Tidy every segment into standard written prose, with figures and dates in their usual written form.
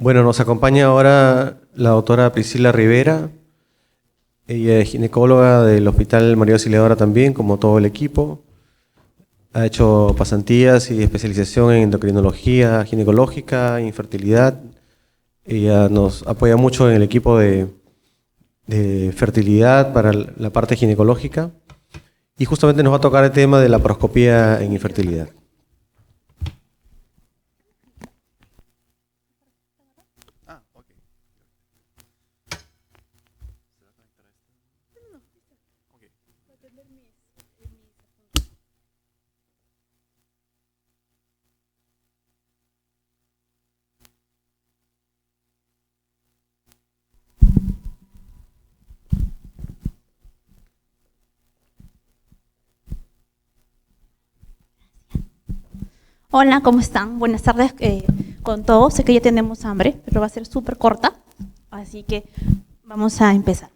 Bueno, nos acompaña ahora la doctora Priscila Rivera. Ella es ginecóloga del Hospital María Auxiliadora también, como todo el equipo. Ha hecho pasantías y especialización en endocrinología ginecológica, infertilidad. Ella nos apoya mucho en el equipo de fertilidad para la parte ginecológica. Y justamente nos va a tocar el tema de la laparoscopía en infertilidad. Hola, ¿cómo están? Buenas tardes con todos. Sé que ya tenemos hambre, pero va a ser súper corta, así que vamos a empezar.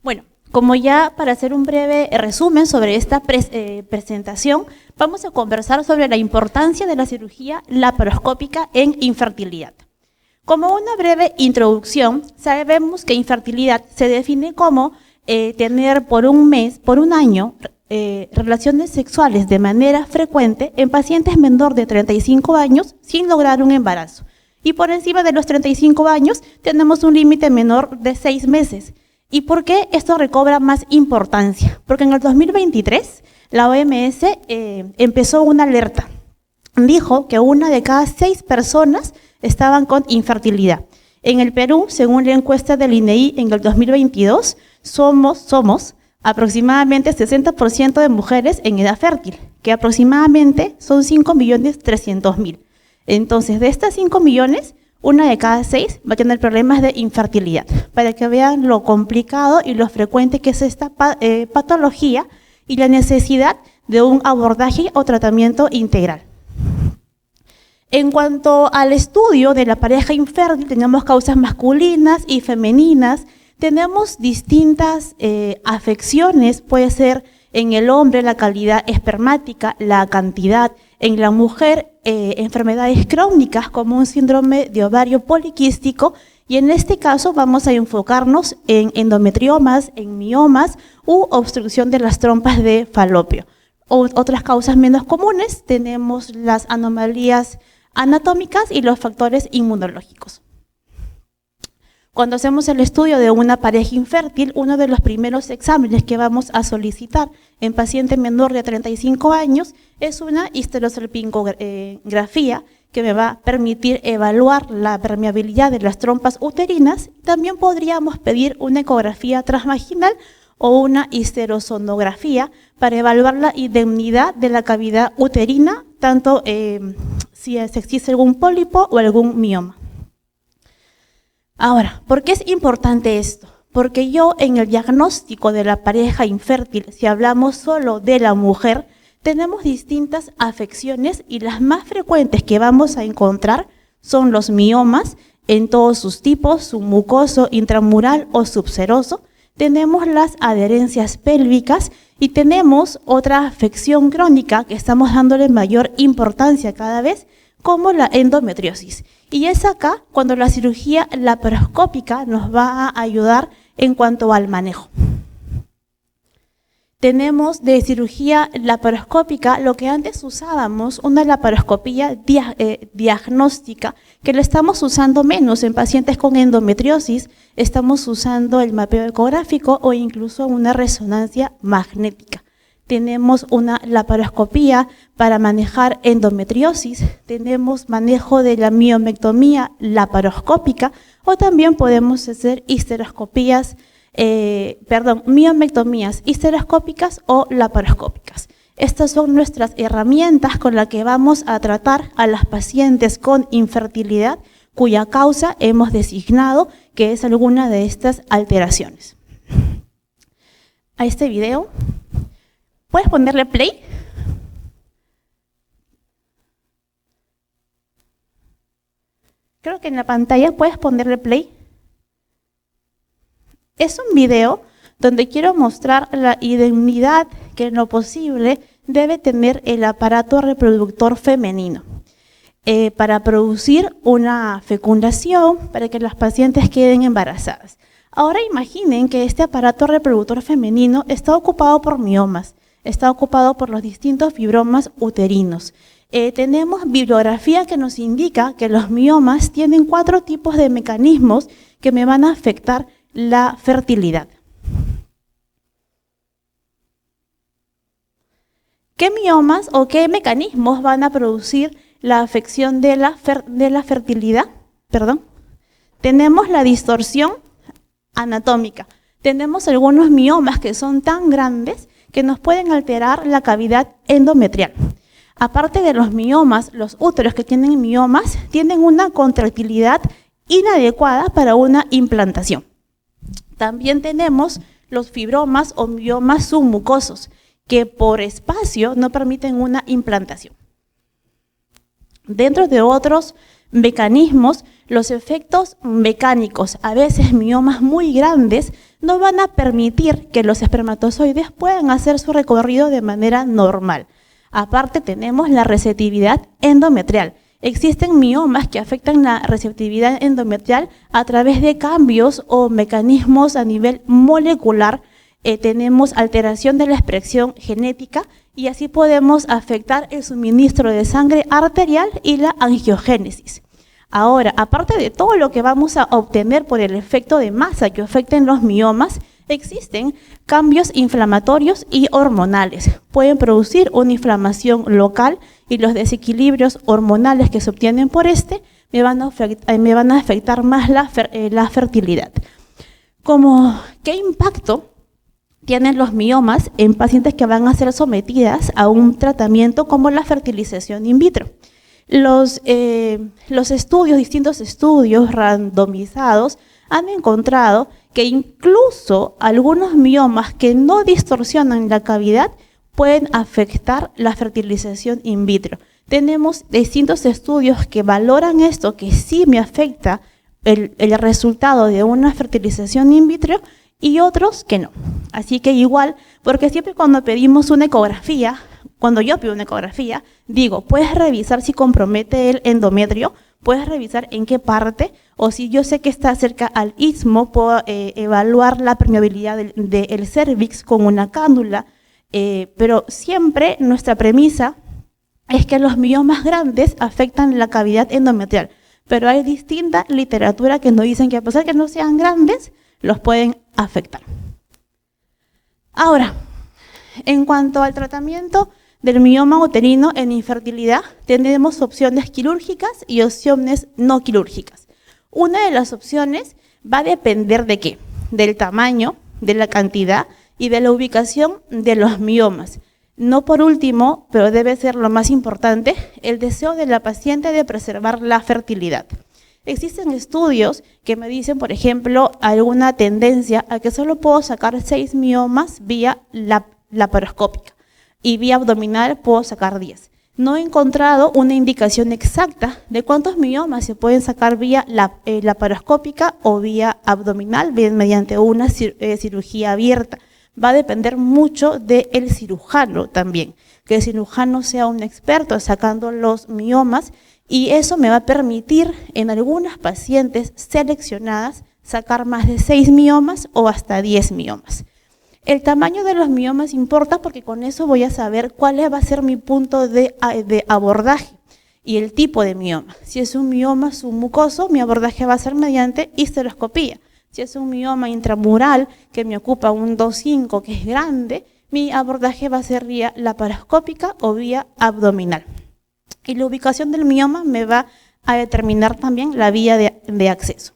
Bueno, como ya para hacer un breve resumen sobre esta presentación, vamos a conversar sobre la importancia de la cirugía laparoscópica en infertilidad. Como una breve introducción, sabemos que infertilidad se define como tener por un año, relaciones sexuales de manera frecuente en pacientes menor de 35 años sin lograr un embarazo. Y por encima de los 35 años tenemos un límite menor de 6 meses. ¿Y por qué esto recobra más importancia? Porque en el 2023 la OMS empezó una alerta. Dijo que 1 de cada 6 personas estaban con infertilidad. En el Perú, según la encuesta del INEI en el 2022, somos aproximadamente 60% de mujeres en edad fértil, que aproximadamente son 5.300.000. Entonces, de estas 5 millones, 1 de cada 6 va a tener problemas de infertilidad, para que vean lo complicado y lo frecuente que es esta patología y la necesidad de un abordaje o tratamiento integral. En cuanto al estudio de la pareja infértil, tenemos causas masculinas y femeninas. Tenemos distintas afecciones, puede ser en el hombre la calidad espermática, la cantidad, en la mujer enfermedades crónicas como un síndrome de ovario poliquístico, y en este caso vamos a enfocarnos en endometriomas, en miomas u obstrucción de las trompas de falopio. Otras causas menos comunes tenemos las anomalías anatómicas y los factores inmunológicos. Cuando hacemos el estudio de una pareja infértil, uno de los primeros exámenes que vamos a solicitar en paciente menor de 35 años es una histerosalpingografía que me va a permitir evaluar la permeabilidad de las trompas uterinas. También podríamos pedir una ecografía transvaginal o una histerosonografía para evaluar la indemnidad de la cavidad uterina, tanto si existe algún pólipo o algún mioma. Ahora, ¿por qué es importante esto? Porque yo en el diagnóstico de la pareja infértil, si hablamos solo de la mujer, tenemos distintas afecciones y las más frecuentes que vamos a encontrar son los miomas en todos sus tipos, submucoso, intramural o subseroso. Tenemos las adherencias pélvicas y tenemos otra afección crónica que estamos dándole mayor importancia cada vez, como la endometriosis. Y es acá cuando la cirugía laparoscópica nos va a ayudar en cuanto al manejo. Tenemos de cirugía laparoscópica lo que antes usábamos, una laparoscopía diagnóstica, que lo estamos usando menos en pacientes con endometriosis. Estamos usando el mapeo ecográfico o incluso una resonancia magnética. Tenemos una laparoscopía para manejar endometriosis, tenemos manejo de la miomectomía laparoscópica o también podemos hacer miomectomías histeroscópicas o laparoscópicas. Estas son nuestras herramientas con las que vamos a tratar a las pacientes con infertilidad cuya causa hemos designado que es alguna de estas alteraciones. A este video, ¿puedes ponerle play? Creo que en la pantalla puedes ponerle play. Es un video donde quiero mostrar la idoneidad que en lo posible debe tener el aparato reproductor femenino. para producir una fecundación para que las pacientes queden embarazadas. Ahora imaginen que este aparato reproductor femenino está ocupado por miomas, está ocupado por los distintos fibromas uterinos. Tenemos bibliografía que nos indica que los miomas tienen 4 tipos de mecanismos que me van a afectar la fertilidad. ¿Qué miomas o qué mecanismos van a producir la afección de la fertilidad? Tenemos la distorsión anatómica. Tenemos algunos miomas que son tan grandes que nos pueden alterar la cavidad endometrial. Aparte de los miomas, los úteros que tienen miomas tienen una contractilidad inadecuada para una implantación. También tenemos los fibromas o miomas submucosos, que por espacio no permiten una implantación. Dentro de otros mecanismos, los efectos mecánicos, a veces miomas muy grandes, no van a permitir que los espermatozoides puedan hacer su recorrido de manera normal. Aparte tenemos la receptividad endometrial. Existen miomas que afectan la receptividad endometrial a través de cambios o mecanismos a nivel molecular. Tenemos alteración de la expresión genética y así podemos afectar el suministro de sangre arterial y la angiogénesis. Ahora, aparte de todo lo que vamos a obtener por el efecto de masa que afecten los miomas, existen cambios inflamatorios y hormonales. Pueden producir una inflamación local y los desequilibrios hormonales que se obtienen por me van a afectar más la fertilidad. ¿Qué impacto tienen los miomas en pacientes que van a ser sometidas a un tratamiento como la fertilización in vitro? Los distintos estudios randomizados han encontrado que incluso algunos miomas que no distorsionan la cavidad pueden afectar la fertilización in vitro. Tenemos distintos estudios que valoran esto, que sí me afecta el resultado de una fertilización in vitro, y otros que no. Así que igual, porque siempre cuando pedimos una ecografía, cuando yo pido una ecografía, digo, puedes revisar si compromete el endometrio, puedes revisar en qué parte, o si yo sé que está cerca al istmo, puedo evaluar la permeabilidad del cérvix con una cánula, pero siempre nuestra premisa es que los miomas grandes afectan la cavidad endometrial, pero hay distinta literatura que nos dicen que a pesar de que no sean grandes, los pueden afectar. Ahora, en cuanto al tratamiento del mioma uterino en infertilidad, tenemos opciones quirúrgicas y opciones no quirúrgicas. Una de las opciones va a depender de qué, del tamaño, de la cantidad y de la ubicación de los miomas. No por último, pero debe ser lo más importante, el deseo de la paciente de preservar la fertilidad. Existen estudios que me dicen, por ejemplo, alguna tendencia a que solo puedo sacar 6 miomas vía laparoscópica y vía abdominal puedo sacar 10. No he encontrado una indicación exacta de cuántos miomas se pueden sacar vía laparoscópica o vía abdominal, bien mediante una cirugía abierta. Va a depender mucho del cirujano también, que el cirujano sea un experto sacando los miomas, y eso me va a permitir en algunas pacientes seleccionadas sacar más de 6 miomas o hasta 10 miomas. El tamaño de los miomas importa porque con eso voy a saber cuál va a ser mi punto de abordaje y el tipo de mioma. Si es un mioma submucoso, mi abordaje va a ser mediante histeroscopía. Si es un mioma intramural que me ocupa un 2,5 que es grande, mi abordaje va a ser vía laparoscópica o vía abdominal. Y la ubicación del mioma me va a determinar también la vía de acceso.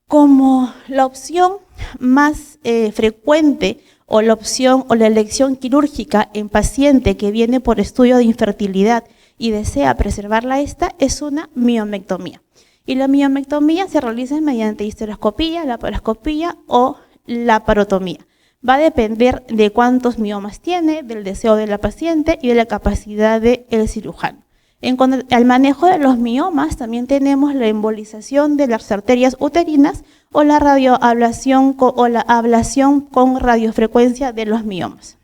Como la opción más frecuente o la opción o la elección quirúrgica en paciente que viene por estudio de infertilidad y desea preservarla es una miomectomía. Y la miomectomía se realiza mediante histeroscopía, laparoscopía o laparotomía. Va a depender de cuántos miomas tiene, del deseo de la paciente y de la capacidad del cirujano. En cuanto al manejo de los miomas, también tenemos la embolización de las arterias uterinas o la radioablación o la ablación con radiofrecuencia de los miomas.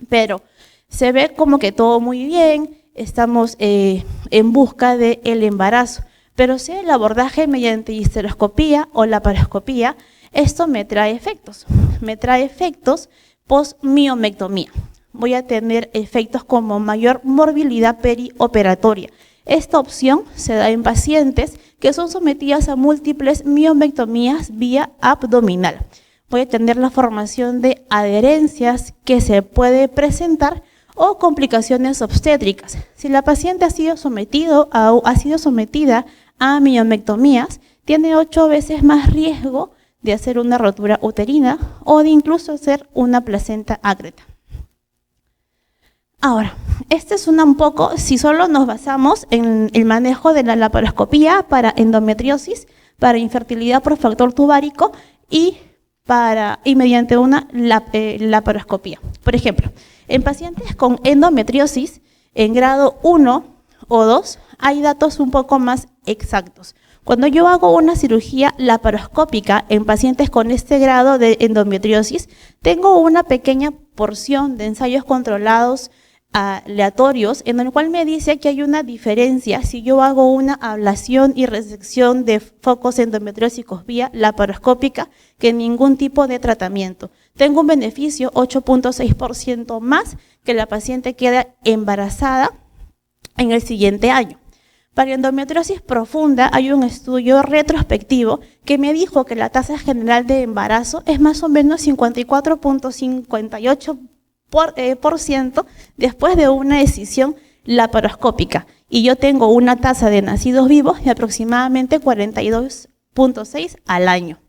Pero se ve como que todo muy bien, estamos en busca del embarazo, pero sea el abordaje mediante histeroscopía o laparoscopía, esto me trae efectos. Me trae efectos post-miomectomía. Voy a tener efectos como mayor morbilidad perioperatoria. Esta opción se da en pacientes que son sometidas a múltiples miomectomías vía abdominal. Voy a tener la formación de adherencias que se puede presentar o complicaciones obstétricas. Si la paciente ha sido sometida a miomectomías, tiene 8 veces más riesgo de hacer una rotura uterina o de incluso hacer una placenta ágreta. Ahora, este es un poco, si solo nos basamos en el manejo de la laparoscopía para endometriosis, para infertilidad por factor tubárico y mediante una laparoscopía. Por ejemplo, en pacientes con endometriosis en grado 1 o 2 hay datos un poco más exactos. Cuando yo hago una cirugía laparoscópica en pacientes con este grado de endometriosis, tengo una pequeña porción de ensayos controlados aleatorios en el cual me dice que hay una diferencia si yo hago una ablación y resección de focos endometriósicos vía laparoscópica que ningún tipo de tratamiento. Tengo un beneficio 8.6% más que la paciente queda embarazada en el siguiente año. Para endometriosis profunda hay un estudio retrospectivo que me dijo que la tasa general de embarazo es más o menos 54.58% después de una decisión laparoscópica. Y yo tengo una tasa de nacidos vivos de aproximadamente 42.6 al año.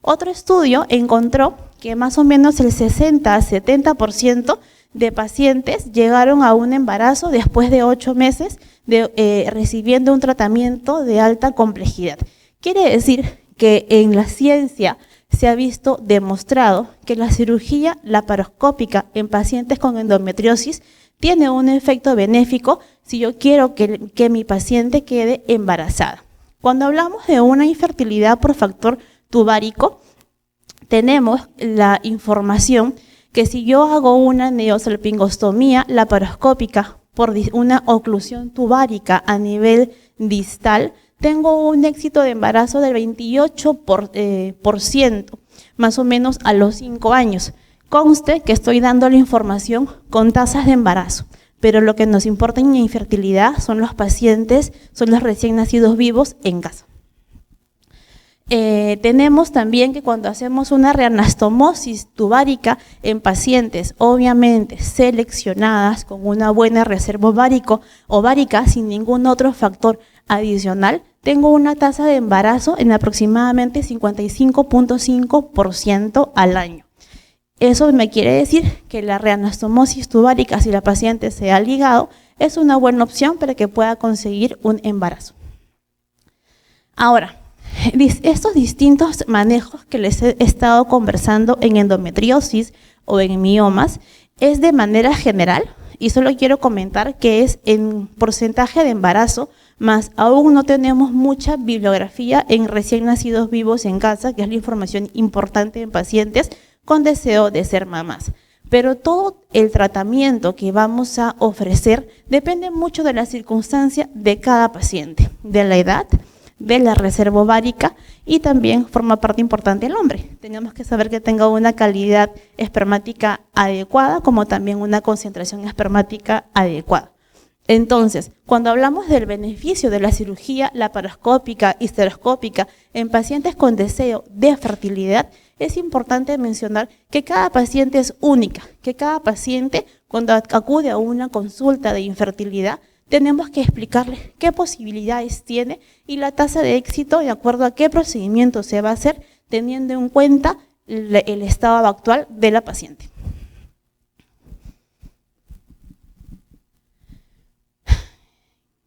Otro estudio encontró que más o menos el 60 a 70% de pacientes llegaron a un embarazo después de 8 meses recibiendo un tratamiento de alta complejidad. Quiere decir que en la ciencia se ha visto demostrado que la cirugía laparoscópica en pacientes con endometriosis tiene un efecto benéfico si yo quiero que mi paciente quede embarazada. Cuando hablamos de una infertilidad por factor tubárico, tenemos la información que si yo hago una neosalpingostomía laparoscópica por una oclusión tubárica a nivel distal, tengo un éxito de embarazo del 28%, más o menos a los 5 años. Conste que estoy dando la información con tasas de embarazo, pero lo que nos importa en infertilidad son los pacientes, son los recién nacidos vivos en casa. Tenemos también que cuando hacemos una reanastomosis tubárica en pacientes obviamente seleccionadas con una buena reserva ovárica sin ningún otro factor adicional, tengo una tasa de embarazo en aproximadamente 55.5% al año. Eso me quiere decir que la reanastomosis tubárica, si la paciente se ha ligado, es una buena opción para que pueda conseguir un embarazo. Ahora, estos distintos manejos que les he estado conversando en endometriosis o en miomas es de manera general y solo quiero comentar que es en porcentaje de embarazo, más aún no tenemos mucha bibliografía en recién nacidos vivos en casa, que es la información importante en pacientes con deseo de ser mamás. Pero todo el tratamiento que vamos a ofrecer depende mucho de la circunstancia de cada paciente, de la edad, de la reserva ovárica y también forma parte importante el hombre. Tenemos que saber que tenga una calidad espermática adecuada como también una concentración espermática adecuada. Entonces, cuando hablamos del beneficio de la cirugía laparoscópica, histeroscópica en pacientes con deseo de fertilidad, es importante mencionar que cada paciente es única, que cada paciente cuando acude a una consulta de infertilidad tenemos que explicarle qué posibilidades tiene y la tasa de éxito de acuerdo a qué procedimiento se va a hacer teniendo en cuenta el estado actual de la paciente.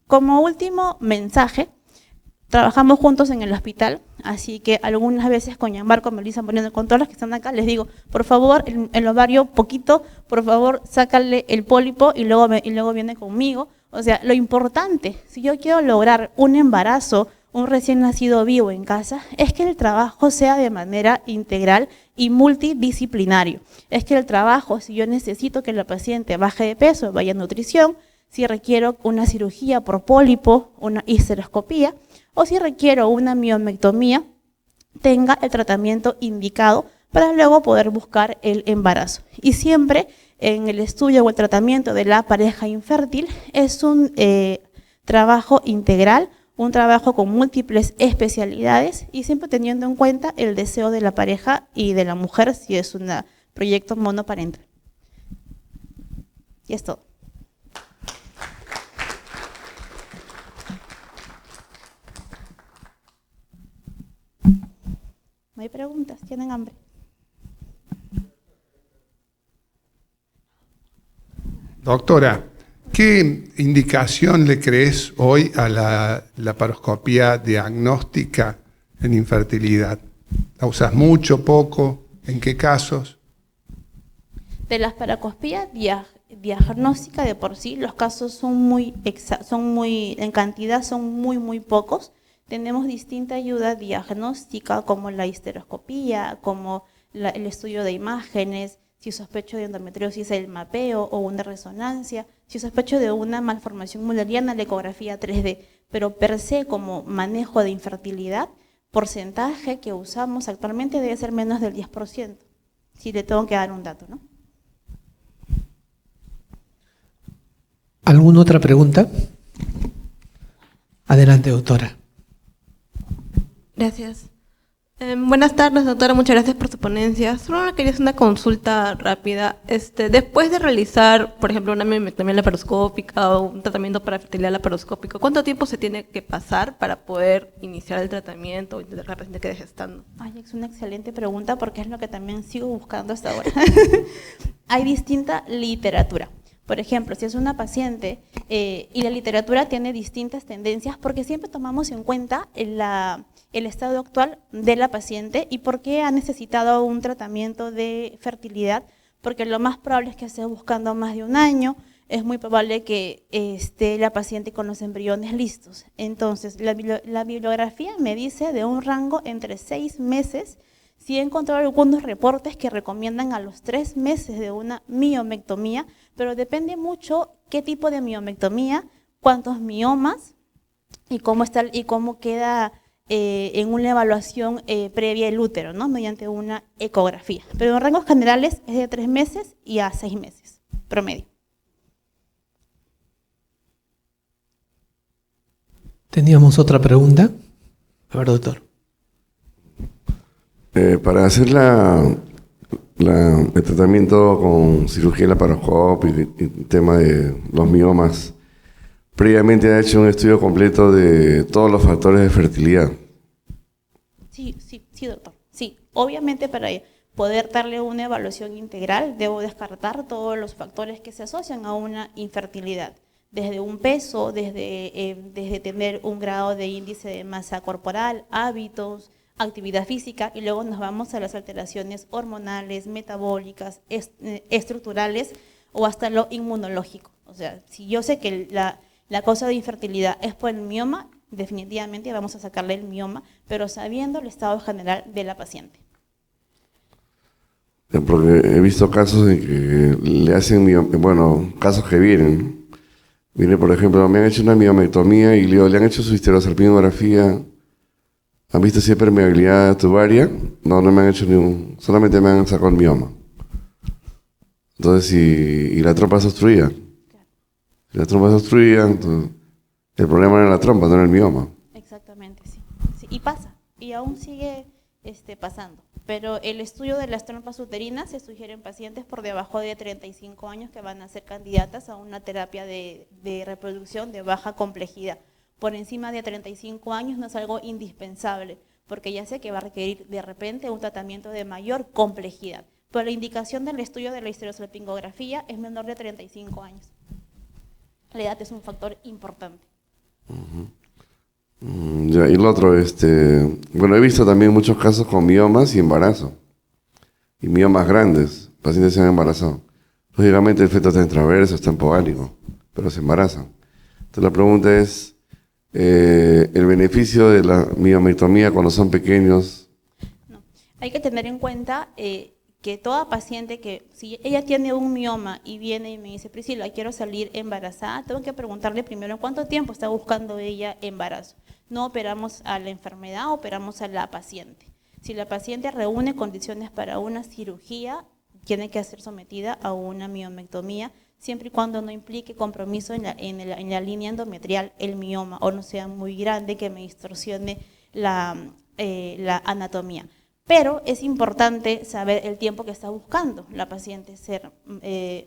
Como último mensaje, trabajamos juntos en el hospital, así que algunas veces con Gianmarco, Melissa, poniendo con todas las que están acá, les digo, por favor, el ovario poquito, por favor, sácale el pólipo y luego viene conmigo. O sea, lo importante, si yo quiero lograr un embarazo, un recién nacido vivo en casa, es que el trabajo sea de manera integral y multidisciplinario. Es que el trabajo, si yo necesito que la paciente baje de peso, vaya a nutrición, si requiero una cirugía por pólipo, una histeroscopía, o si requiero una miomectomía, tenga el tratamiento indicado para luego poder buscar el embarazo. Y siempre en el estudio o el tratamiento de la pareja infértil es un trabajo integral, un trabajo con múltiples especialidades y siempre teniendo en cuenta el deseo de la pareja y de la mujer si es un proyecto monoparental. Y es todo. ¿No hay preguntas? ¿Tienen hambre? Doctora, ¿qué indicación le crees hoy a la laparoscopía diagnóstica en infertilidad? ¿La usas mucho, poco? ¿En qué casos? De la laparoscopía diagnóstica de por sí, los casos son muy en cantidad son muy pocos. Tenemos distinta ayuda diagnóstica como la histeroscopía, como el estudio de imágenes, si sospecho de endometriosis, el mapeo o una resonancia, si sospecho de una malformación mulleriana, la ecografía 3D, pero per se como manejo de infertilidad, porcentaje que usamos actualmente debe ser menos del 10%, si le tengo que dar un dato, ¿no? ¿Alguna otra pregunta? Adelante, doctora. Gracias. Buenas tardes, doctora. Muchas gracias por su ponencia. Solo quería hacer una consulta rápida. Después de realizar, por ejemplo, una miomectomía laparoscópica o un tratamiento para fertilidad laparoscópico, ¿cuánto tiempo se tiene que pasar para poder iniciar el tratamiento o intentar que la paciente quede gestando? Ay, es una excelente pregunta porque es lo que también sigo buscando hasta ahora. Hay distinta literatura. Por ejemplo, si es una paciente y la literatura tiene distintas tendencias porque siempre tomamos en cuenta el estado actual de la paciente y por qué ha necesitado un tratamiento de fertilidad, porque lo más probable es que esté buscando más de un año, es muy probable que esté la paciente con los embriones listos. Entonces, la bibliografía me dice de un rango entre 6 meses. Sí he encontrado algunos reportes que recomiendan a los 3 meses de una miomectomía, pero depende mucho qué tipo de miomectomía, cuántos miomas y cómo queda en una evaluación previa el útero, ¿no? Mediante una ecografía. Pero en rangos generales es de 3 meses y a 6 meses, promedio. Teníamos otra pregunta. A ver, doctor. Para hacer el tratamiento con cirugía laparoscópica y el tema de los miomas, previamente ha hecho un estudio completo de todos los factores de fertilidad. Sí, doctor. Sí, obviamente para poder darle una evaluación integral debo descartar todos los factores que se asocian a una infertilidad. Desde un peso, desde tener un grado de índice de masa corporal, hábitos, actividad física y luego nos vamos a las alteraciones hormonales, metabólicas, estructurales o hasta lo inmunológico. O sea, si yo sé que la causa de infertilidad es por el mioma, definitivamente vamos a sacarle el mioma, pero sabiendo el estado general de la paciente. Porque he visto casos en que le hacen, casos que vienen. Viene, por ejemplo, me han hecho una miomectomía y le han hecho su histerosalpingografía. ¿Han visto si hay permeabilidad tubaria? No me han hecho solamente me han sacado el mioma. Entonces, y la trompa es obstruida. Si la trompa es obstruida, entonces, el problema era la trompa, no era el mioma. Exactamente, sí. Y pasa, y aún sigue pasando. Pero el estudio de las trompas uterinas se sugiere en pacientes por debajo de 35 años que van a ser candidatas a una terapia de reproducción de baja complejidad. Por encima de 35 años no es algo indispensable, porque ya sé que va a requerir de repente un tratamiento de mayor complejidad. Pero la indicación del estudio de la histerosalpingografía es menor de 35 años. La edad es un factor importante. Ya, y el otro, he visto también muchos casos con miomas y embarazo. Y miomas grandes, pacientes se han embarazado. Lógicamente el feto está en traverso, está en podálico, pero se embarazan. Entonces la pregunta es, el beneficio de la miomectomía cuando son pequeños. No. Hay que tener en cuenta que toda paciente que, si ella tiene un mioma y viene y me dice, Priscila, quiero salir embarazada, tengo que preguntarle primero cuánto tiempo está buscando ella embarazo. No operamos a la enfermedad, operamos a la paciente. Si la paciente reúne condiciones para una cirugía, tiene que ser sometida a una miomectomía, siempre y cuando no implique compromiso en la línea endometrial, el mioma, o no sea muy grande que me distorsione la anatomía. Pero es importante saber el tiempo que está buscando la paciente ser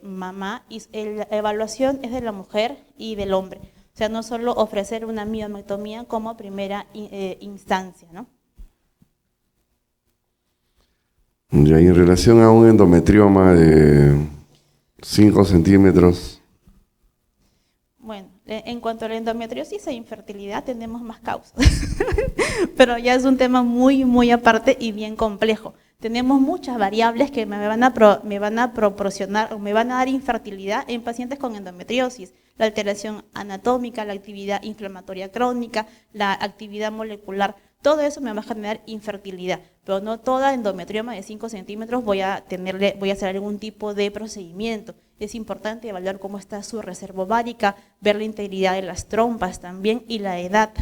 mamá, y la evaluación es de la mujer y del hombre. O sea, no solo ofrecer una miomectomía como primera instancia, ¿no? Y en relación a un endometrioma de 5 centímetros. Bueno, en cuanto a la endometriosis e infertilidad tenemos más causas, pero ya es un tema muy, muy aparte y bien complejo. Tenemos muchas variables que me van a proporcionar o me van a dar infertilidad en pacientes con endometriosis. La alteración anatómica, la actividad inflamatoria crónica, la actividad molecular, todo eso me va a generar infertilidad, pero no toda endometrioma de 5 centímetros voy a hacer algún tipo de procedimiento. Es importante evaluar cómo está su reserva ovárica, ver la integridad de las trompas también y la edad.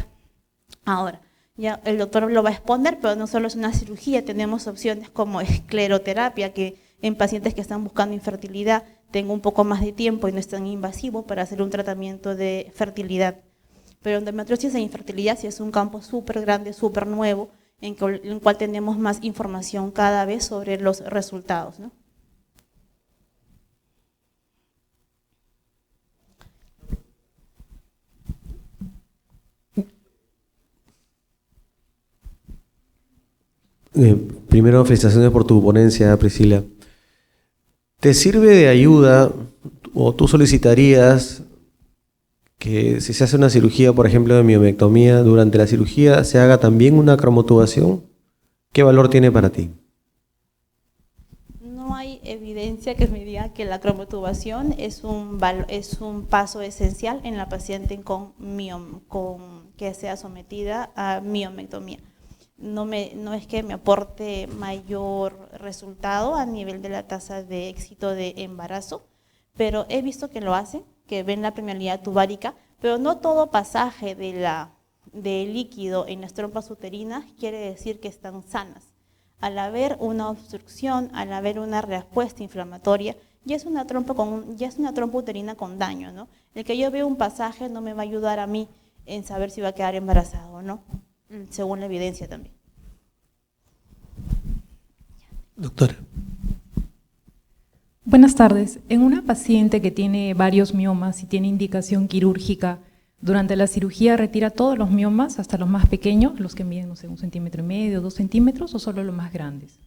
Ahora, ya el doctor lo va a exponer, pero no solo es una cirugía, tenemos opciones como escleroterapia, que en pacientes que están buscando infertilidad tengo un poco más de tiempo y no es tan invasivo para hacer un tratamiento de fertilidad. Pero endometriosis e infertilidad sí es un campo súper grande, súper nuevo, en el cual tenemos más información cada vez sobre los resultados, ¿no? Primero, felicitaciones por tu ponencia, Priscila. ¿Te sirve de ayuda o tú solicitarías que si se hace una cirugía, por ejemplo, de miomectomía, durante la cirugía se haga también una cromotubación? ¿Qué valor tiene para ti? No hay evidencia que me diga que la cromotubación es un paso esencial en la paciente que sea sometida a miomectomía. No es que me aporte mayor resultado a nivel de la tasa de éxito de embarazo, pero he visto que lo hacen, que ven la permeabilidad tubárica, pero no todo pasaje de líquido en las trompas uterinas quiere decir que están sanas. Al haber una obstrucción, al haber una respuesta inflamatoria, ya es una trompa uterina con daño, ¿no? El que yo vea un pasaje no me va a ayudar a mí en saber si va a quedar embarazado o no, según la evidencia también. Doctora. Buenas tardes. En una paciente que tiene varios miomas y tiene indicación quirúrgica, durante la cirugía retira todos los miomas, hasta los más pequeños, los que miden, no sé, 1,5 centímetros, 2 centímetros, o solo los más grandes.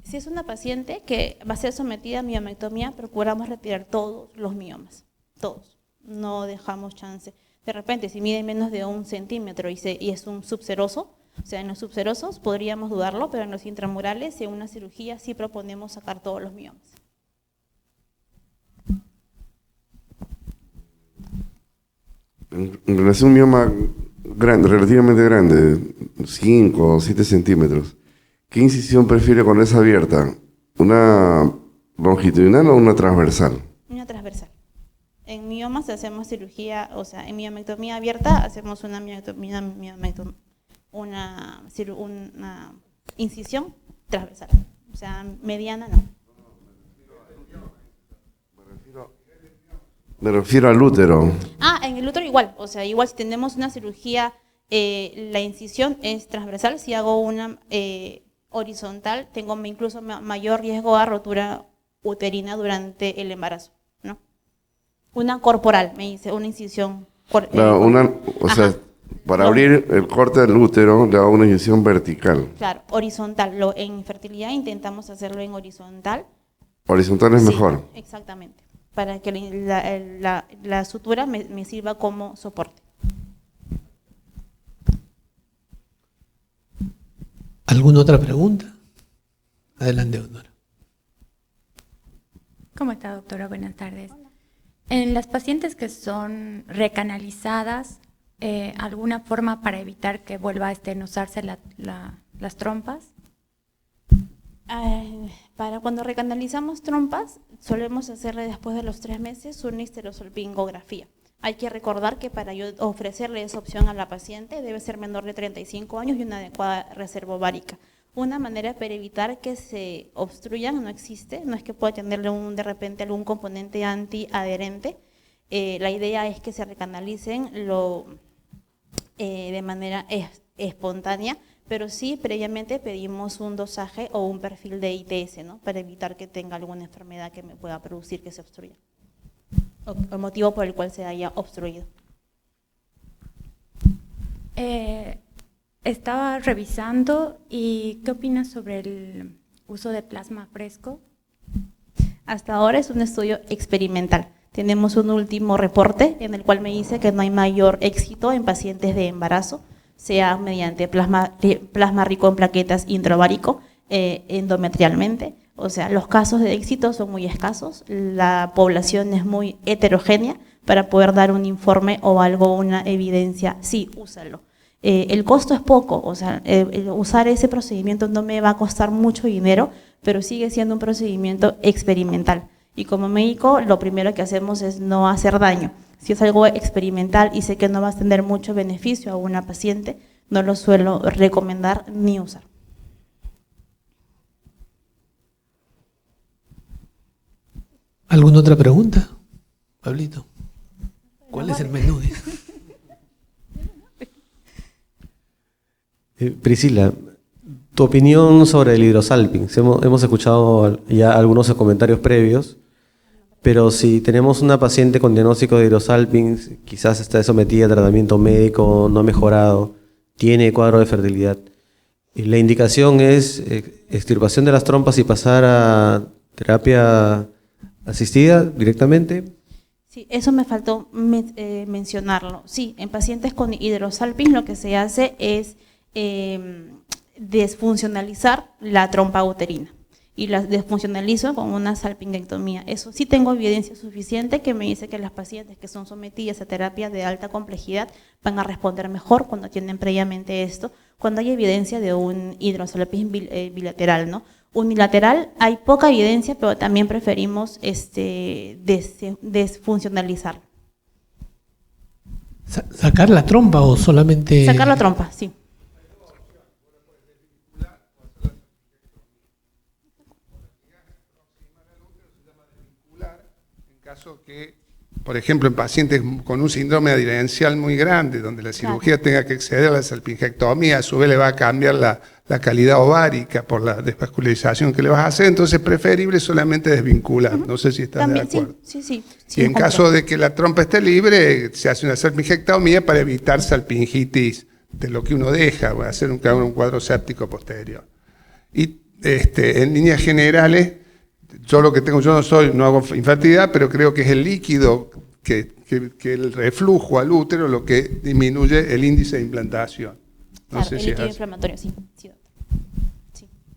Si es una paciente que va a ser sometida a miomectomía, procuramos retirar todos los miomas, todos. No dejamos chance. De repente, si mide menos de 1 centímetro y es un subseroso, o sea, en los subserosos podríamos dudarlo, pero en los intramurales, en una cirugía, sí proponemos sacar todos los miomas. En relación a un mioma grande, relativamente grande, 5 o 7 centímetros, ¿qué incisión prefiere cuando es abierta? ¿Una longitudinal o una transversal? Una transversal. En miomas hacemos cirugía, o sea, en miomectomía abierta hacemos una incisión transversal, o sea, mediana no. Me refiero al útero. En el útero igual, o sea, igual si tenemos una cirugía, la incisión es transversal. Si hago una horizontal, tengo incluso mayor riesgo a rotura uterina durante el embarazo, ¿no? Una corporal, me dice, una incisión. Para abrir el corte del útero, le hago una incisión vertical. Claro, horizontal. En infertilidad intentamos hacerlo en horizontal. Horizontal es mejor. Exactamente. Para que la sutura me sirva como soporte. ¿Alguna otra pregunta? Adelante, doctora. ¿Cómo está, doctora? Buenas tardes. Hola. En las pacientes que son recanalizadas, ¿alguna forma para evitar que vuelva a estenosarse las trompas? Para cuando recanalizamos trompas, solemos hacerle después de los 3 meses una histerosalpingografía. Hay que recordar que para yo ofrecerle esa opción a la paciente debe ser menor de 35 años y una adecuada reserva ovárica. Una manera para evitar que se obstruyan no existe, no es que pueda tenerle de repente algún componente antiadherente. La idea es que se recanalicen de manera espontánea, pero sí previamente pedimos un dosaje o un perfil de ITS, ¿no? Para evitar que tenga alguna enfermedad que me pueda producir que se obstruya, o el motivo por el cual se haya obstruido. Estaba revisando y ¿qué opinas sobre el uso de plasma fresco? Hasta ahora es un estudio experimental. Tenemos un último reporte en el cual me dice que no hay mayor éxito en pacientes de embarazo, sea mediante plasma rico en plaquetas intraovárico, endometrialmente. O sea, los casos de éxito son muy escasos, la población es muy heterogénea para poder dar un informe o algo, una evidencia, sí, úsalo. El costo es poco, o sea, usar ese procedimiento no me va a costar mucho dinero, pero sigue siendo un procedimiento experimental. Y como médico, lo primero que hacemos es no hacer daño. Si es algo experimental y sé que no va a tener mucho beneficio a una paciente, no lo suelo recomendar ni usar. ¿Alguna otra pregunta, Pablito? ¿Cuál es el menú? Priscila, tu opinión sobre el hidrosalping. Hemos escuchado ya algunos comentarios previos, pero si tenemos una paciente con diagnóstico de hidrosalping, quizás está sometida a tratamiento médico, no ha mejorado, tiene cuadro de fertilidad, y la indicación es extirpación de las trompas y pasar a terapia asistida directamente. Sí, eso me faltó mencionarlo. Sí, en pacientes con hidrosalping lo que se hace es desfuncionalizar la trompa uterina y la desfuncionalizo con una salpingectomía. Eso sí tengo evidencia suficiente que me dice que las pacientes que son sometidas a terapia de alta complejidad van a responder mejor cuando tienen previamente esto, cuando hay evidencia de un hidrosalping bilateral, ¿no? Unilateral hay poca evidencia, pero también preferimos desfuncionalizar. ¿Sacar la trompa o solamente...? Sacar la trompa, sí. Que, por ejemplo, en pacientes con un síndrome adherencial muy grande, donde la cirugía tenga que exceder a la salpingectomía, a su vez le va a cambiar la calidad ovárica por la desvascularización que le vas a hacer, entonces es preferible solamente desvincular. No sé si estás de acuerdo. Sí, y en caso de que la trompa esté libre, se hace una salpingectomía para evitar salpingitis de lo que uno deja, va a hacer un cuadro séptico posterior. Y en líneas generales, yo no hago infertilidad, pero creo que es el líquido, que el reflujo al útero lo que disminuye el índice de implantación. No claro, sé el si líquido es inflamatorio, sí.